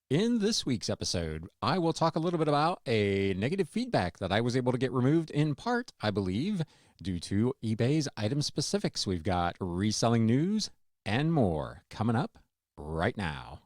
In this week's episode, I will talk a little bit about a negative feedback that I was able to get removed in part, I believe, due to eBay's item specifics. We've got reselling news and more coming up right now.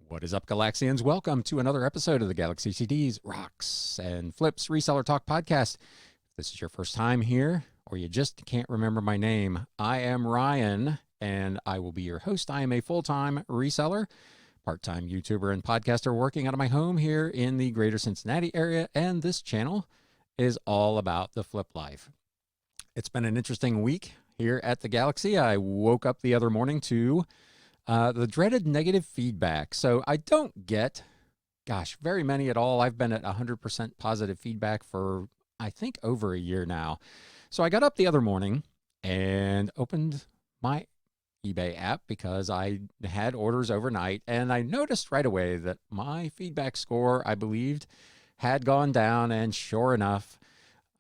What is up, Galaxians? Welcome to another episode of the Galaxy CDs, Rocks, and Flips Reseller Talk podcast. If this is your first time here, or you just can't remember my name, I am Ryan, and I will be your host. I am a full-time reseller, part-time YouTuber and podcaster working out of my home here in the greater Cincinnati area, and this channel is all about the flip life. It's been an interesting week here at the Galaxy. I woke up the other morning to the dreaded negative feedback. So I don't get, very many at all. I've been at 100% positive feedback for, I think, over a year now. So I got up the other morning and opened my eBay app because I had orders overnight. And I noticed right away that my feedback score, I believed, had gone down. And sure enough,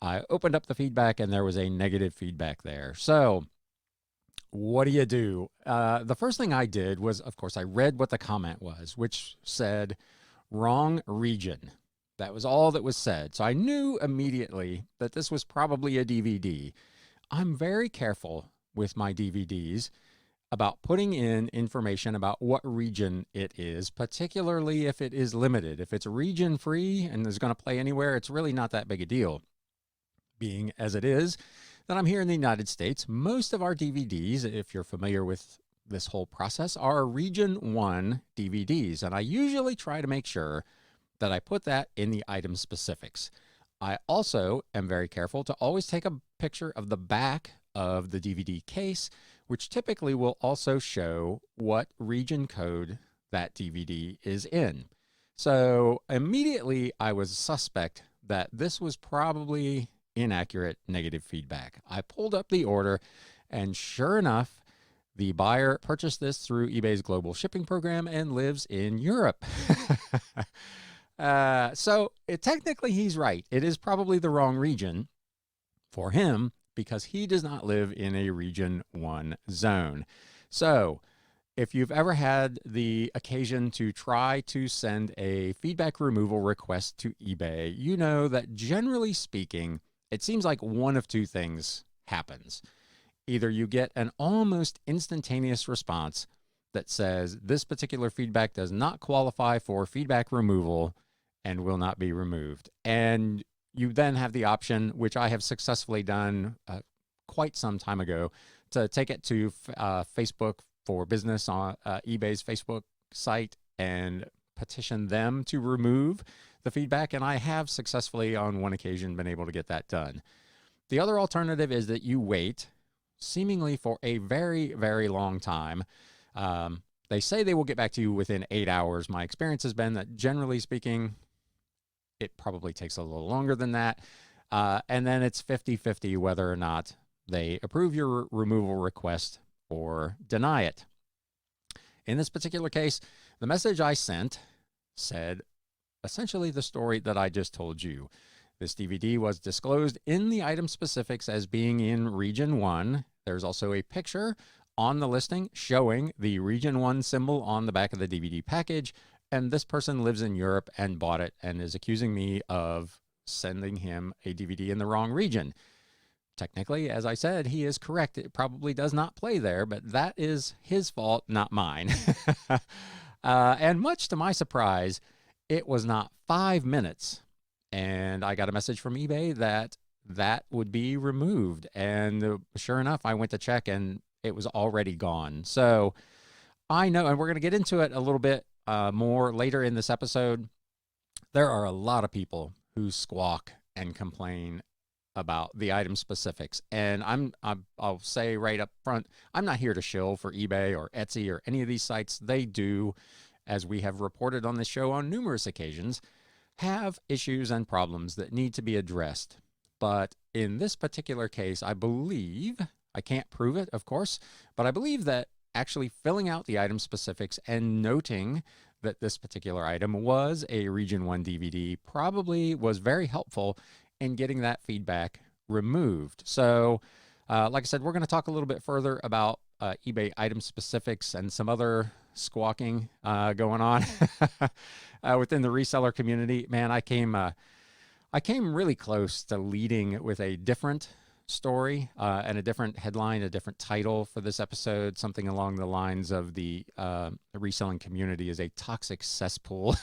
I opened up the feedback and there was a negative feedback there. So what do you do? The first thing I did was, of course, I read what the comment was, which said, wrong region. That was all that was said. So I knew immediately that this was probably a DVD. I'm very careful with my DVDs about putting in information about what region it is, particularly if it is limited. If it's region free and is going to play anywhere, it's really not that big a deal. Being as it is, that I'm here in the United States, most of our DVDs, if you're familiar with this whole process, are Region 1 DVDs. And I usually try to make sure that I put that in the item specifics. I also am very careful to always take a picture of the back of the DVD case, which typically will also show what region code that DVD is in. So immediately I was suspect that this was probably inaccurate negative feedback. I pulled up the order, and sure enough, the buyer purchased this through eBay's global shipping program and lives in Europe. So technically he's right. It is probably the wrong region for him because he does not live in a region 1 zone. So if you've ever had the occasion to try to send a feedback removal request to eBay, you know that generally speaking, it seems like one of two things happens. Either you get an almost instantaneous response that says this particular feedback does not qualify for feedback removal and will not be removed. And you then have the option, which I have successfully done quite some time ago, to take it to Facebook for Business on eBay's Facebook site and petition them to remove the feedback, and I have successfully on one occasion been able to get that done. The other alternative is that you wait seemingly for a very, very long time. They say they will get back to you within 8 hours. My experience has been that generally speaking, it probably takes a little longer than that. And then it's 50-50 whether or not they approve your removal request or deny it. In this particular case, the message I sent said essentially the story that I just told you. This DVD was disclosed in the item specifics as being in Region 1. There's also a picture on the listing showing the Region 1 symbol on the back of the DVD package, and this person lives in Europe and bought it and is accusing me of sending him a DVD in the wrong region. Technically, as I said, he is correct. It probably does not play there, but that is his fault, not mine. And much to my surprise, it was not 5 minutes, and I got a message from eBay that that would be removed. And sure enough, I went to check, and it was already gone. So I know, and we're going to get into it a little bit more later in this episode. There are a lot of people who squawk and complain about the item specifics. And I'll say right up front, I'm not here to shill for eBay or Etsy or any of these sites. They do, as we have reported on this show on numerous occasions, have issues and problems that need to be addressed. But in this particular case, I believe, I can't prove it, of course, but I believe that actually filling out the item specifics and noting that this particular item was a Region 1 DVD probably was very helpful in getting that feedback removed. So, like I said, we're going to talk a little bit further about eBay item specifics and some other squawking going on within the reseller community. Man, I came really close to leading with a different story and a different headline, a different title for this episode, something along the lines of the reselling community is a toxic cesspool.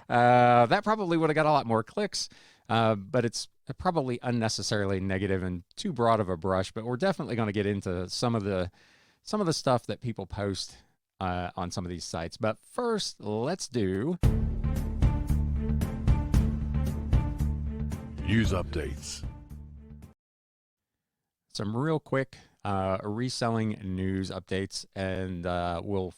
That probably would have got a lot more clicks, but it's probably unnecessarily negative and too broad of a brush. But we're definitely going to get into some of the stuff that people post on some of these sites. But first, let's do news updates. Some real quick reselling news updates, and we'll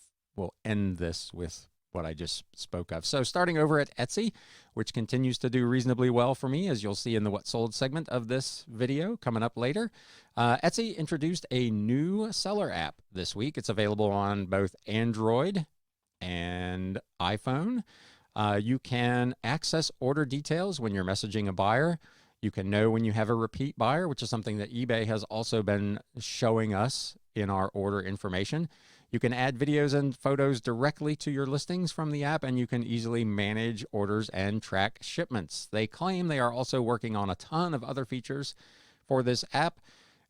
end this with what I just spoke of. So starting over at Etsy, which continues to do reasonably well for me, as you'll see in the What Sold segment of this video coming up later. Etsy introduced a new seller app this week. It's available on both Android and iPhone. You can access order details when you're messaging a buyer. You can know when you have a repeat buyer, which is something that eBay has also been showing us in our order information. You can add videos and photos directly to your listings from the app, and you can easily manage orders and track shipments. They claim they are also working on a ton of other features for this app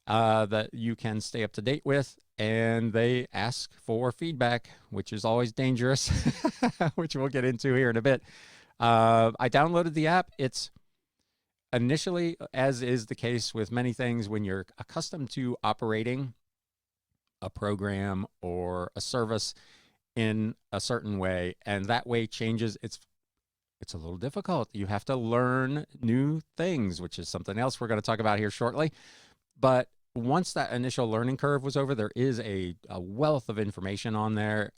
that you can stay up to date with, and they ask for feedback, which is always dangerous, which we'll get into here in a bit. I downloaded the app. It's initially, as is the case with many things, when you're accustomed to operating a program or a service in a certain way, and that way changes, it's a little difficult. You have to learn new things, which is something else we're going to talk about here shortly. But once that initial learning curve was over, there is a wealth of information on there.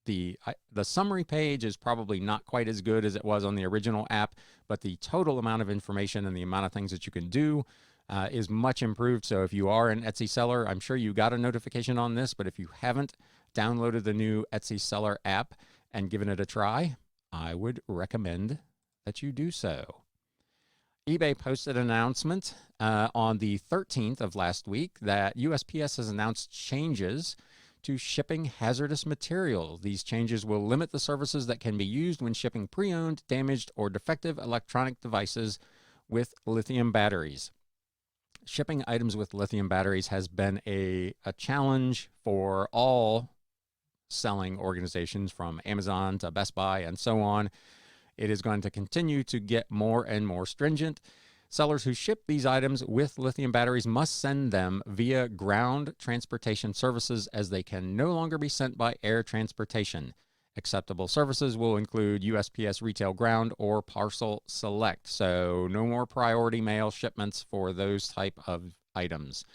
The summary page is probably not quite as good as it was on the original app, but the total amount of information and the amount of things that you can do is much improved. So if you are an Etsy seller, I'm sure you got a notification on this, but if you haven't downloaded the new Etsy seller app and given it a try, I would recommend that you do so. eBay posted an announcement on the 13th of last week that USPS has announced changes to shipping hazardous material. These changes will limit the services that can be used when shipping pre-owned, damaged, or defective electronic devices with lithium batteries. Shipping items with lithium batteries has been a challenge for all selling organizations, from Amazon to Best Buy and so on. It is going to continue to get more and more stringent. Sellers who ship these items with lithium batteries must send them via ground transportation services, as they can no longer be sent by air transportation. Acceptable services will include USPS Retail Ground or Parcel Select. So no more priority mail shipments for those type of items.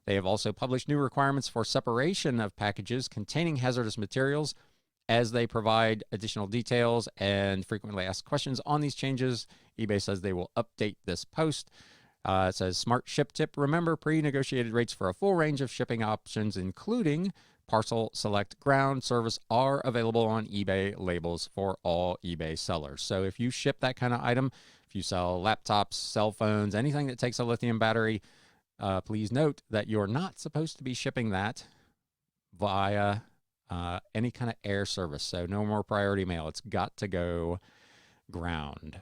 They have also published new requirements for separation of packages containing hazardous materials, as they provide additional details and frequently asked questions on these changes. eBay says they will update this post. It says, smart ship tip: remember, pre-negotiated rates for a full range of shipping options, including Parcel Select Ground service, are available on eBay labels for all eBay sellers. So if you ship that kind of item, if you sell laptops, cell phones, anything that takes a lithium battery, please note that you're not supposed to be shipping that via any kind of air service. So no more priority mail. It's got to go ground.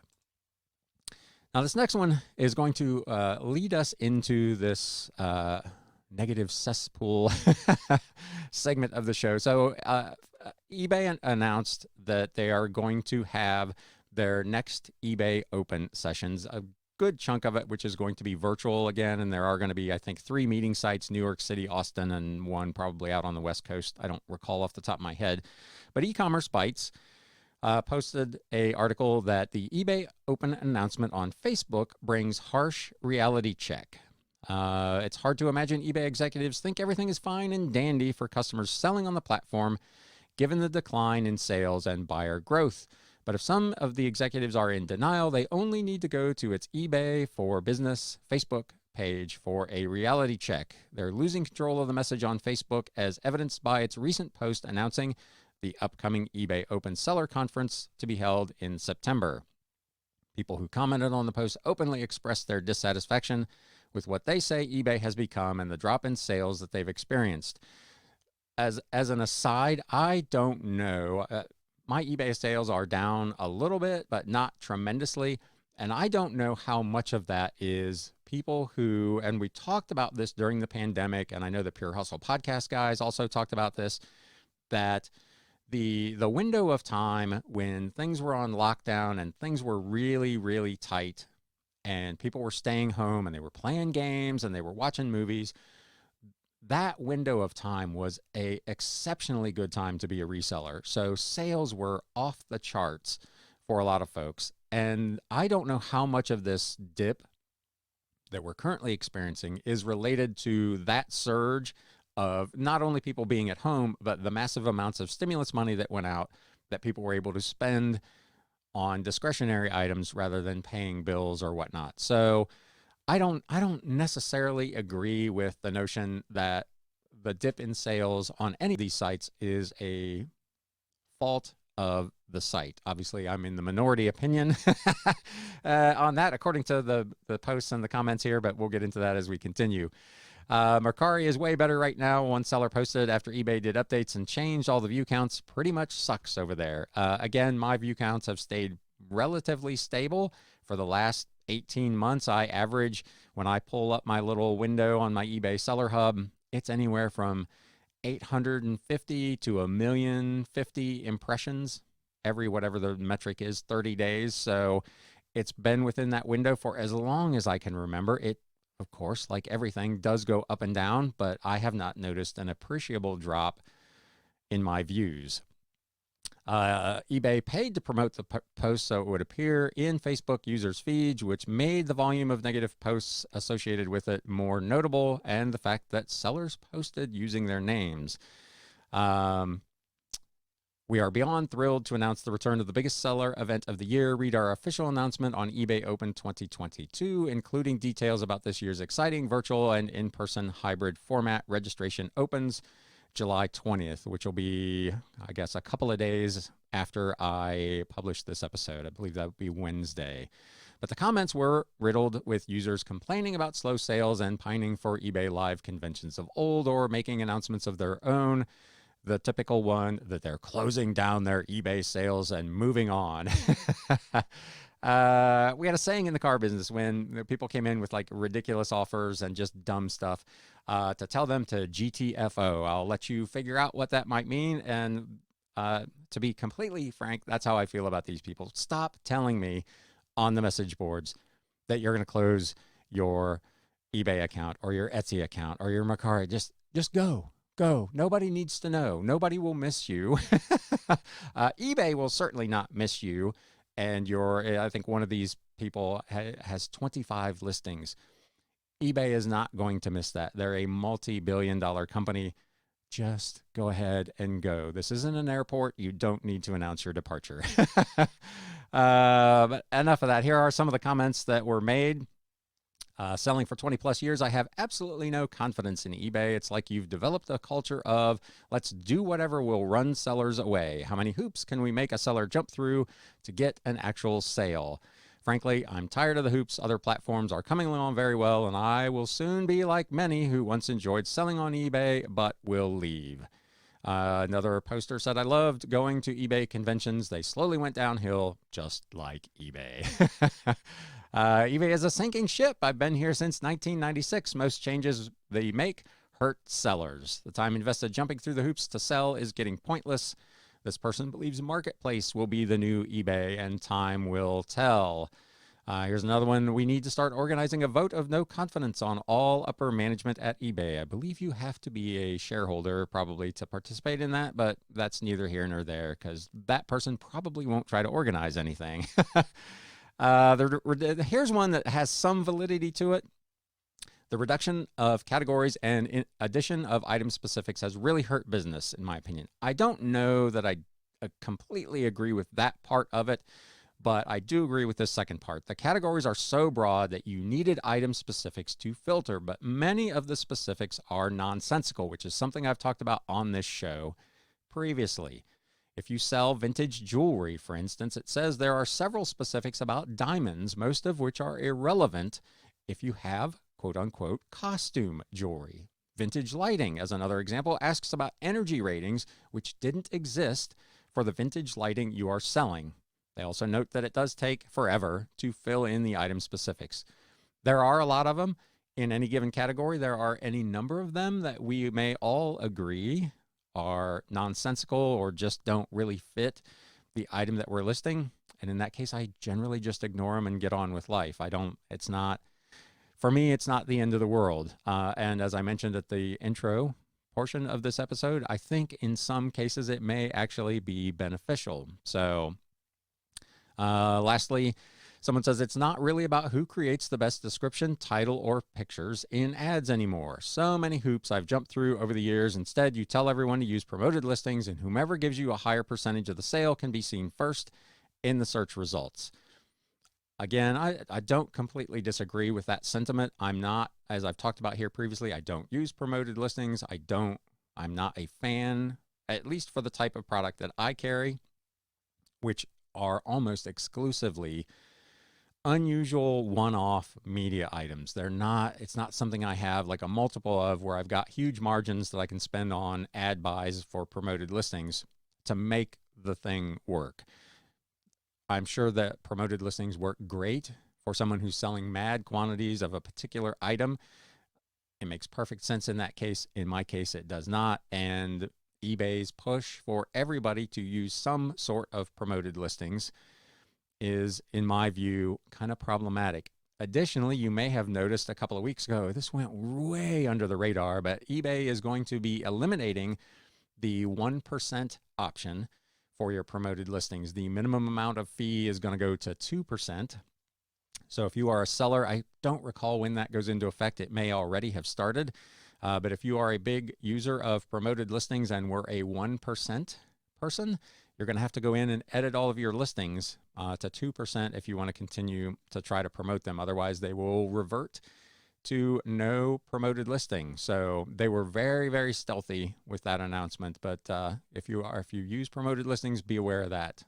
Now, this next one is going to lead us into this negative cesspool segment of the show. So eBay announced that they are going to have their next eBay Open sessions, a good chunk of it which is going to be virtual again, and there are going to be, I think, 3 meeting sites: New York City, Austin, and one probably out on the West Coast. I don't recall off the top of my head. But E-commerce Bytes posted a article that the eBay Open announcement on Facebook brings harsh reality check. It's hard to imagine eBay executives think everything is fine and dandy for customers selling on the platform, given the decline in sales and buyer growth. But if some of the executives are in denial, they only need to go to its eBay for Business Facebook page for a reality check. They're losing control of the message on Facebook, as evidenced by its recent post announcing the upcoming eBay Open Seller Conference to be held in September. People who commented on the post openly expressed their dissatisfaction with what they say eBay has become and the drop in sales that they've experienced. As an aside, I don't know. My eBay sales are down a little bit, but not tremendously. And I don't know how much of that is people who, and we talked about this during the pandemic, and I know the Pure Hustle podcast guys also talked about this, that the window of time when things were on lockdown and things were really, really tight and people were staying home and they were playing games and they were watching movies, that window of time was a exceptionally good time to be a reseller. So sales were off the charts for a lot of folks. And I don't know how much of this dip that we're currently experiencing is related to that surge of not only people being at home, but the massive amounts of stimulus money that went out that people were able to spend on discretionary items rather than paying bills or whatnot. So I don't necessarily agree with the notion that the dip in sales on any of these sites is a fault of the site. Obviously, I'm in the minority opinion on that, according to the posts and the comments here, but we'll get into that as we continue. Mercari is way better right now. One seller posted after eBay did updates and changed all the view counts. Pretty much sucks over there. Again, my view counts have stayed relatively stable for the last 18 months. I average, when I pull up my little window on my eBay Seller Hub, it's anywhere from 850 to 1,050,000 impressions every, whatever the metric is, 30 days. So it's been within that window for as long as I can remember. It, of course, like everything, does go up and down, but I have not noticed an appreciable drop in my views. eBay paid to promote the post so it would appear in Facebook users' feeds, which made the volume of negative posts associated with it more notable, and the fact that sellers posted using their names. We are beyond thrilled to announce the return of the biggest seller event of the year. Read our official announcement on eBay Open 2022, including details about this year's exciting virtual and in-person hybrid format. Registration opens July 20th, which will be, I guess, a couple of days after I publish this episode. I believe that would be Wednesday. But the comments were riddled with users complaining about slow sales and pining for eBay Live conventions of old or making announcements of their own. The typical one that they're closing down their eBay sales and moving on. We had a saying in the car business when people came in with like ridiculous offers and just dumb stuff, to tell them to GTFO. I'll let you figure out what that might mean. And to be completely frank, that's how I feel about these people. Stop telling me on the message boards that you're going to close your eBay account or your Etsy account or your Mercari. Just go. Go. Nobody needs to know. Nobody will miss you. eBay will certainly not miss you. And I think one of these people has 25 listings. eBay is not going to miss that. They're a multi-billion-dollar company. Just go ahead and go. This isn't an airport. You don't need to announce your departure. But enough of that. Here are some of the comments that were made. Selling for 20 plus years, I have absolutely no confidence in eBay. It's like you've developed a culture of let's do whatever will run sellers away. How many hoops can we make a seller jump through to get an actual sale? Frankly, I'm tired of the hoops. Other platforms are coming along very well, and I will soon be like many who once enjoyed selling on eBay but will leave. Another poster said, I loved going to eBay conventions. They slowly went downhill, just like eBay. eBay is a sinking ship. I've been here since 1996. Most changes they make hurt sellers. The time invested jumping through the hoops to sell is getting pointless. This person believes Marketplace will be the new eBay, and time will tell. Here's another one. We need to start organizing a vote of no confidence on all upper management at eBay. I believe you have to be a shareholder probably to participate in that, but that's neither here nor there because that person probably won't try to organize anything. Here's one that has some validity to it. The reduction of categories and addition of item specifics has really hurt business, in my opinion. I don't know that I completely agree with that part of it, but I do agree with this second part. The categories are so broad that you needed item specifics to filter, but many of the specifics are nonsensical, which is something I've talked about on this show previously. If you sell vintage jewelry, for instance, it says there are several specifics about diamonds, most of which are irrelevant if you have quote unquote costume jewelry. Vintage lighting, as another example, asks about energy ratings, which didn't exist for the vintage lighting you are selling. They also note that it does take forever to fill in the item specifics. There are a lot of them in any given category. There are any number of them that we may all agree are nonsensical or just don't really fit the item that we're listing. And in that case, I generally just ignore them and get on with life. For me, it's not the end of the world. And as I mentioned at the intro portion of this episode, I think in some cases it may actually be beneficial. So lastly, someone says it's not really about who creates the best description, title, or pictures in ads anymore. So many hoops I've jumped through over the years. Instead, you tell everyone to use promoted listings, and whomever gives you a higher percentage of the sale can be seen first in the search results. Again, I don't completely disagree with that sentiment. I'm not, as I've talked about here previously, I don't use promoted listings. I'm not a fan, at least for the type of product that I carry, which are almost exclusively unusual one-off media items. It's not something I have like a multiple of where I've got huge margins that I can spend on ad buys for promoted listings to make the thing work. I'm sure that promoted listings work great for someone who's selling mad quantities of a particular item. It makes perfect sense in that case. In my case, it does not. And eBay's push for everybody to use some sort of promoted listings is, in my view, kind of problematic. Additionally, you may have noticed a couple of weeks ago, this went way under the radar, but eBay is going to be eliminating the 1% option for your promoted listings. The minimum amount of fee is going to go to 2%. So if you are a seller, I don't recall when that goes into effect. It may already have started. But if you are a big user of promoted listings and were a 1% person, you're going to have to go in and edit all of your listings to 2% if you want to continue to try to promote them. Otherwise, they will revert to no promoted listing. So they were very, very stealthy with that announcement. But if you use promoted listings, be aware of that.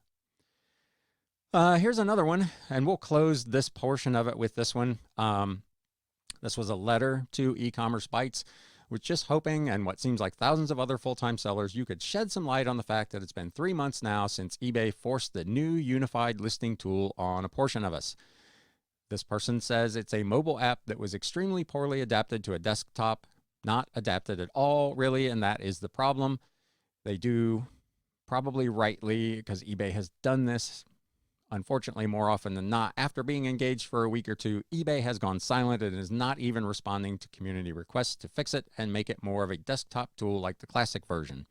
Here's another one, and we'll close this portion of it with this one. This was a letter to e-commerce bites, with just hoping, and what seems like thousands of other full-time sellers, you could shed some light on the fact that it's been 3 months now since eBay forced the new unified listing tool on a portion of us. This person says it's a mobile app that was extremely poorly adapted to a desktop, not adapted at all, really, and that is the problem. They do, probably rightly, because eBay has done this, unfortunately, more often than not. After being engaged for a week or two, eBay has gone silent and is not even responding to community requests to fix it and make it more of a desktop tool like the classic version.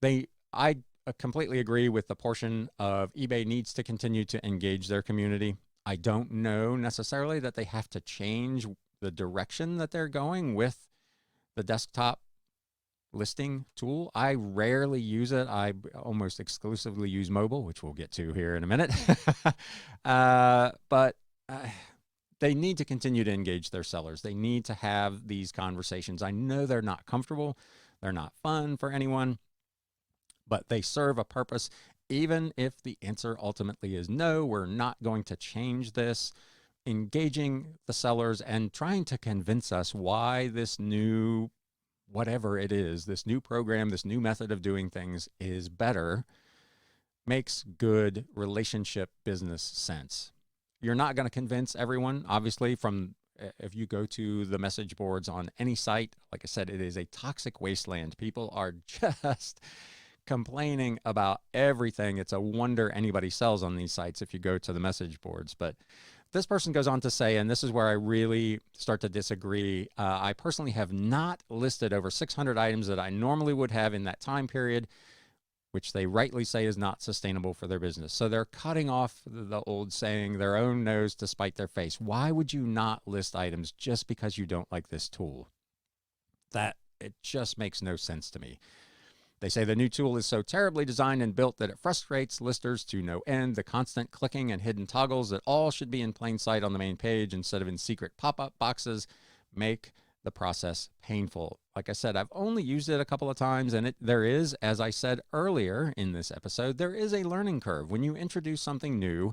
I completely agree with the portion of eBay needs to continue to engage their community. I don't know necessarily that they have to change the direction that they're going with the desktop listing tool. I rarely use it. I almost exclusively use mobile, which we'll get to here in a minute. But they need to continue to engage their sellers. They need to have these conversations. I know they're not comfortable. They're not fun for anyone, but they serve a purpose. Even if the answer ultimately is no, we're not going to change this. Engaging the sellers and trying to convince us why this new, whatever it is, this new program, this new method of doing things is better, makes good relationship business sense. You're not going to convince everyone, obviously, if you go to the message boards on any site. Like I said, it is a toxic wasteland. People are just complaining about everything. It's a wonder anybody sells on these sites if you go to the message boards. But this person goes on to say, and this is where I really start to disagree, I personally have not listed over 600 items that I normally would have in that time period, which they rightly say is not sustainable for their business. So they're cutting off the old saying, their own nose to spite their face. Why would you not list items just because you don't like this tool? It just makes no sense to me. They say the new tool is so terribly designed and built that it frustrates listers to no end. The constant clicking and hidden toggles that all should be in plain sight on the main page instead of in secret pop-up boxes make the process painful. Like I said, I've only used it a couple of times, and there is, as I said earlier in this episode, there is a learning curve. When you introduce something new,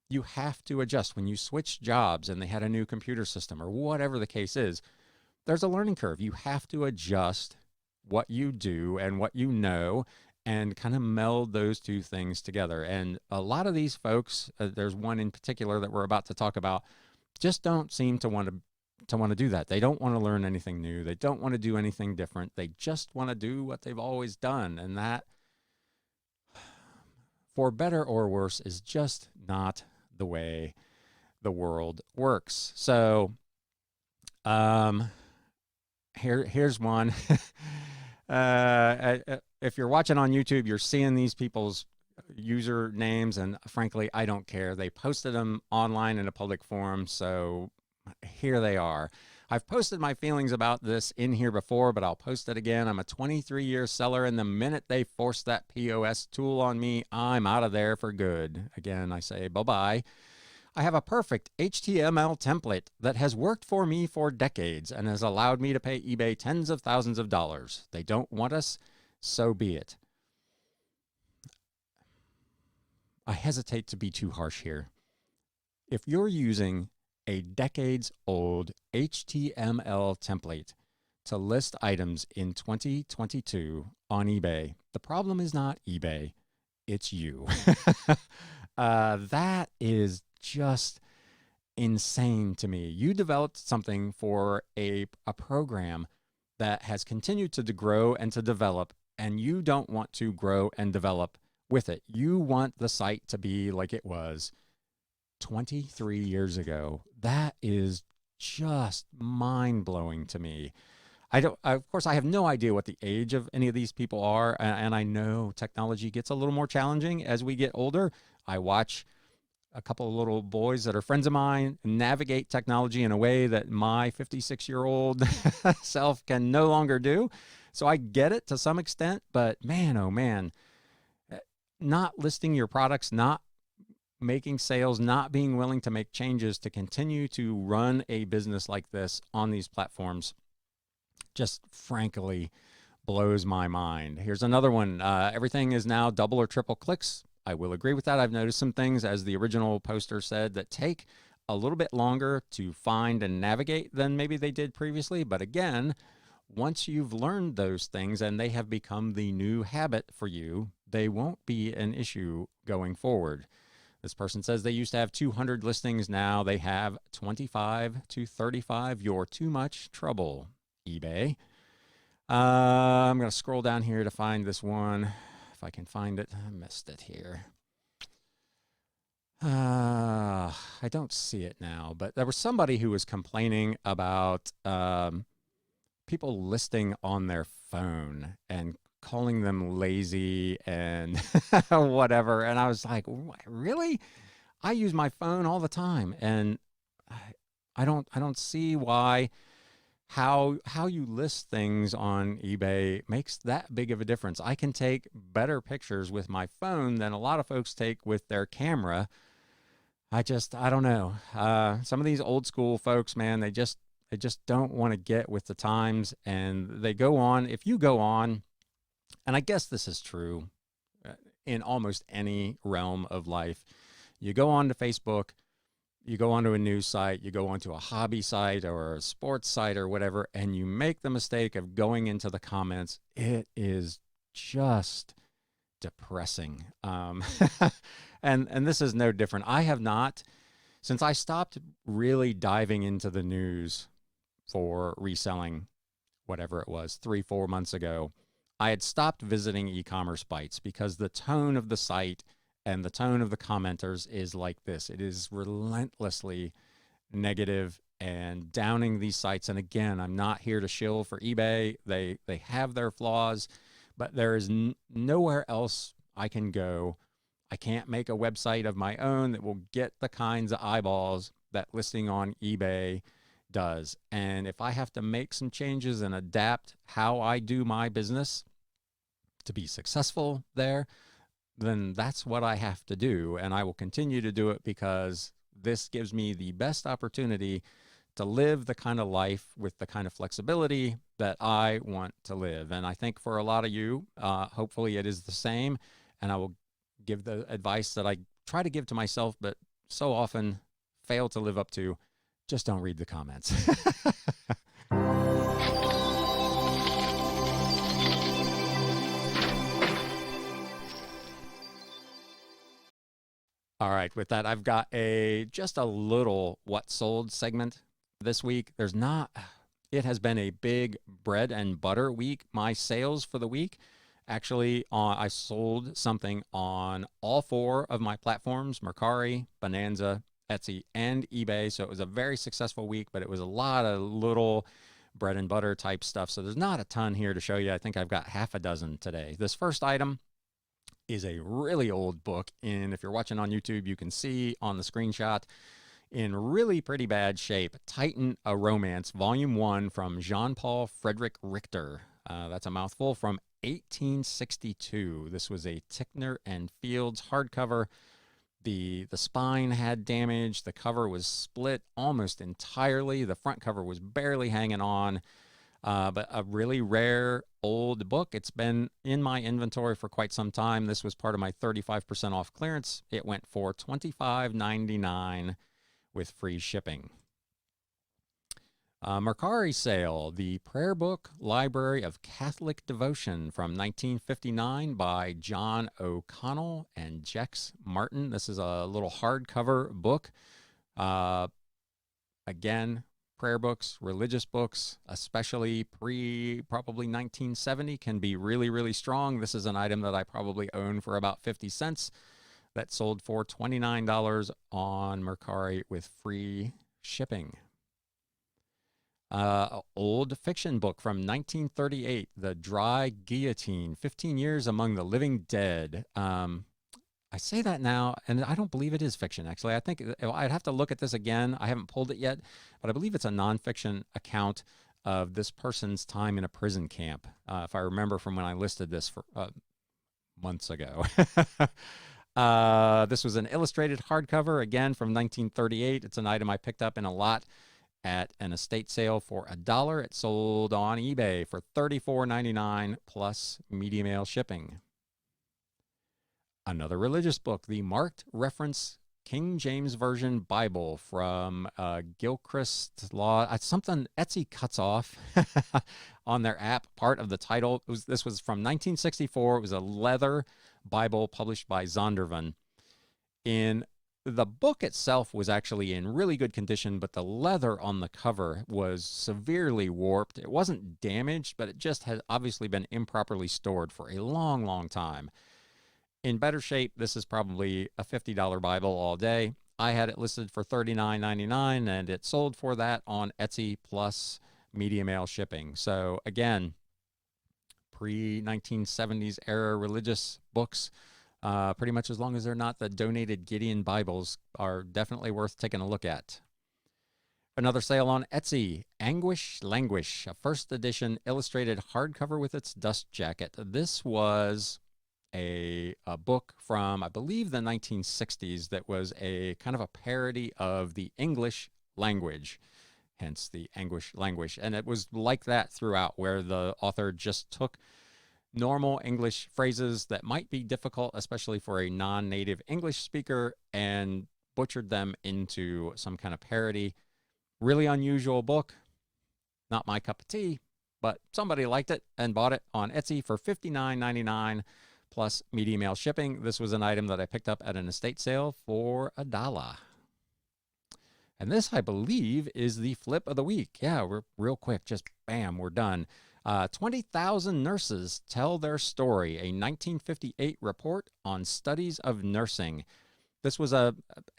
you have to adjust. When you switch jobs and they had a new computer system or whatever the case is, there's a learning curve. You have to adjust what you do and what you know and kind of meld those two things together. And a lot of these folks, there's one in particular that we're about to talk about, just don't seem to want to do that. They don't want to learn anything new. They don't want to do anything different. They just want to do what they've always done. And that, for better or worse, is just not the way the world works. So here's one. If you're watching on YouTube, you're seeing these people's usernames, and frankly, I don't care. They posted them online in a public forum, so here they are. I've posted my feelings about this in here before, but I'll post it again. I'm a 23-year seller, and the minute they force that POS tool on me, I'm out of there for good. Again, I say bye-bye. I have a perfect HTML template that has worked for me for decades and has allowed me to pay eBay tens of thousands of dollars. They don't want us, so be it. I hesitate to be too harsh here. If you're using a decades-old HTML template to list items in 2022 on eBay, the problem is not eBay, it's you. That is just insane to me. You developed something for a program that has continued to grow and to develop, and you don't want to grow and develop with it. You want the site to be like it was 23 years ago. That is just mind-blowing to me. Of course, I have no idea what the age of any of these people are, and I know technology gets a little more challenging as we get older. I watch a couple of little boys that are friends of mine navigate technology in a way that my 56-year-old self can no longer do. So I get it to some extent, but man, oh man, not listing your products, not making sales, not being willing to make changes to continue to run a business like this on these platforms just frankly blows my mind. Here's another one. Everything is now double or triple clicks. I will agree with that. I've noticed some things, as the original poster said, that take a little bit longer to find and navigate than maybe they did previously. But again, once you've learned those things and they have become the new habit for you, they won't be an issue going forward. This person says they used to have 200 listings. Now they have 25 to 35. You're too much trouble, eBay. I'm going to scroll down here to find this one. If I can find it. I missed it here. I don't see it now, but there was somebody who was complaining about people listing on their phone and calling them lazy and whatever. And I was like, really? I use my phone all the time, and I don't see why how you list things on eBay makes that big of a difference. I can take better pictures with my phone than a lot of folks take with their camera. I don't know. Some of these old school folks, man, they just don't want to get with the times, and they go on. If you go on, and I guess this is true in almost any realm of life, you go on to Facebook, you go onto a news site, you go onto a hobby site or a sports site or whatever, and you make the mistake of going into the comments. It is just depressing. And this is no different. I have not, since I stopped really diving into the news for reselling, whatever it was, 3-4 months ago, I had stopped visiting e-commerce sites because the tone of the site and the tone of the commenters is like this. It is relentlessly negative and downing these sites. And again, I'm not here to shill for eBay. They have their flaws, but there is nowhere else I can go. I can't make a website of my own that will get the kinds of eyeballs that listing on eBay does. And if I have to make some changes and adapt how I do my business to be successful there, then that's what I have to do. And I will continue to do it because this gives me the best opportunity to live the kind of life with the kind of flexibility that I want to live. And I think for a lot of you, hopefully it is the same. And I will give the advice that I try to give to myself, but so often fail to live up to. Just don't read the comments. All right, with that, I've got just a little what sold segment this week. It has been a big bread and butter week. My sales for the week, actually, I sold something on all 4 of my platforms: Mercari, Bonanza, Etsy, and eBay. So it was a very successful week, but it was a lot of little bread and butter type stuff. So there's not a ton here to show you. I think I've got half a dozen today. This first item is a really old book, and if you're watching on YouTube, you can see on the screenshot, in really pretty bad shape, Titan, A Romance, Volume 1 from Jean-Paul Frederick Richter. That's a mouthful, from 1862. This was a Tickner and Fields hardcover. The spine had damage. The cover was split almost entirely. The front cover was barely hanging on. But a really rare old book. It's been in my inventory for quite some time. This was part of my 35% off clearance. It went for $25.99 with free shipping. Mercari sale, the Prayer Book Library of Catholic Devotion from 1959 by John O'Connell and Jex Martin. This is a little hardcover book. Again, prayer books, religious books, especially probably 1970, can be really, really strong. This is an item that I probably own for about 50 cents that sold for $29 on Mercari with free shipping. Old fiction book from 1938, The Dry Guillotine, 15 Years Among the Living Dead. I say that now, and I don't believe it is fiction, actually. I think I'd have to look at this again. I haven't pulled it yet, but I believe it's a nonfiction account of this person's time in a prison camp, if I remember from when I listed this for months ago. This was an illustrated hardcover, again, from 1938. It's an item I picked up in a lot at an estate sale for $1. It sold on eBay for $34.99 plus media mail shipping. Another religious book, the Marked Reference King James Version Bible from Gilchrist Law. Something Etsy cuts off on their app, part of the title. This was from 1964. It was a leather Bible published by Zondervan. The book itself was actually in really good condition, but the leather on the cover was severely warped. It wasn't damaged, but it just had obviously been improperly stored for a long, long time. In better shape, this is probably a $50 Bible all day. I had it listed for $39.99, and it sold for that on Etsy plus media mail shipping. So again, pre-1970s era religious books, pretty much as long as they're not the donated Gideon Bibles, are definitely worth taking a look at. Another sale on Etsy, Anguish Languish, a first edition illustrated hardcover with its dust jacket. This was a book from, I believe, the 1960s that was a kind of a parody of the English language, hence the Anguish Languish. And it was like that throughout, where the author just took normal English phrases that might be difficult, especially for a non-native English speaker, and butchered them into some kind of parody. Really unusual book. Not my cup of tea, but somebody liked it and bought it on Etsy for $59.99 plus media mail shipping. This was an item that I picked up at an estate sale for $1. And this, I believe, is the flip of the week. Yeah, we're real quick. Just bam, we're done. 20,000 nurses tell their story, a 1958 report on studies of nursing. This was,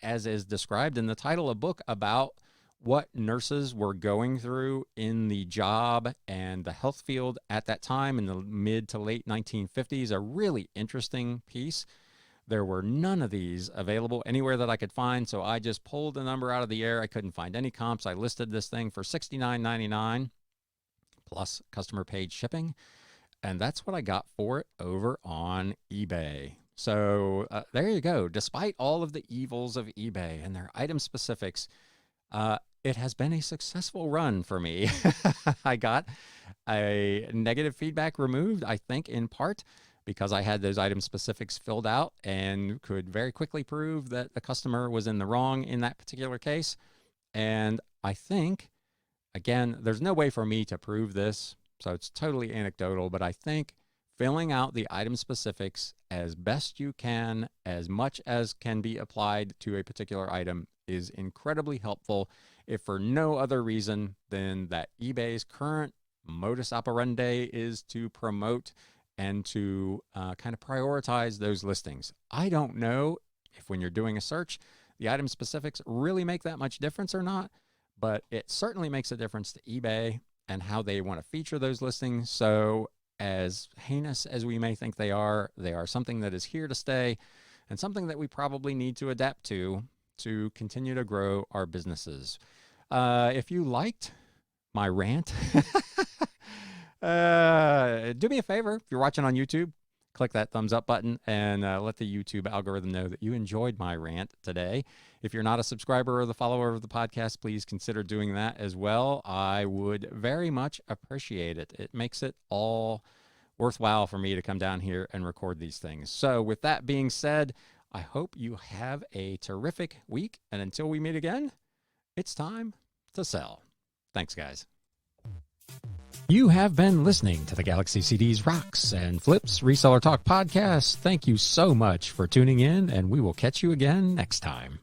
as is described in the title, a book about what nurses were going through in the job and the health field at that time in the mid to late 1950s. A really interesting piece. There were none of these available anywhere that I could find, so I just pulled a number out of the air. I couldn't find any comps. I listed this thing for $69.99 plus customer paid shipping, and that's what I got for it over on eBay. So there you go. Despite all of the evils of eBay and their item specifics, it has been a successful run for me. I got a negative feedback removed, I think in part because I had those item specifics filled out and could very quickly prove that the customer was in the wrong in that particular case. And I think, again, there's no way for me to prove this, so it's totally anecdotal, but I think filling out the item specifics as best you can, as much as can be applied to a particular item, is incredibly helpful, if for no other reason than that eBay's current modus operandi is to promote and to kind of prioritize those listings. I don't know if when you're doing a search, the item specifics really make that much difference or not, but it certainly makes a difference to eBay and how they want to feature those listings. So as heinous as we may think they are something that is here to stay and something that we probably need to adapt to continue to grow our businesses. If you liked my rant, do me a favor. If you're watching on YouTube, click that thumbs up button and let the YouTube algorithm know that you enjoyed my rant today. If you're not a subscriber or the follower of the podcast, please consider doing that as well. I would very much appreciate it. It makes it all worthwhile for me to come down here and record these things. So with that being said, I hope you have a terrific week. And until we meet again, it's time to sell. Thanks, guys. You have been listening to the Galaxy CDs Rocks and Flips Reseller Talk podcast. Thank you so much for tuning in, and we will catch you again next time.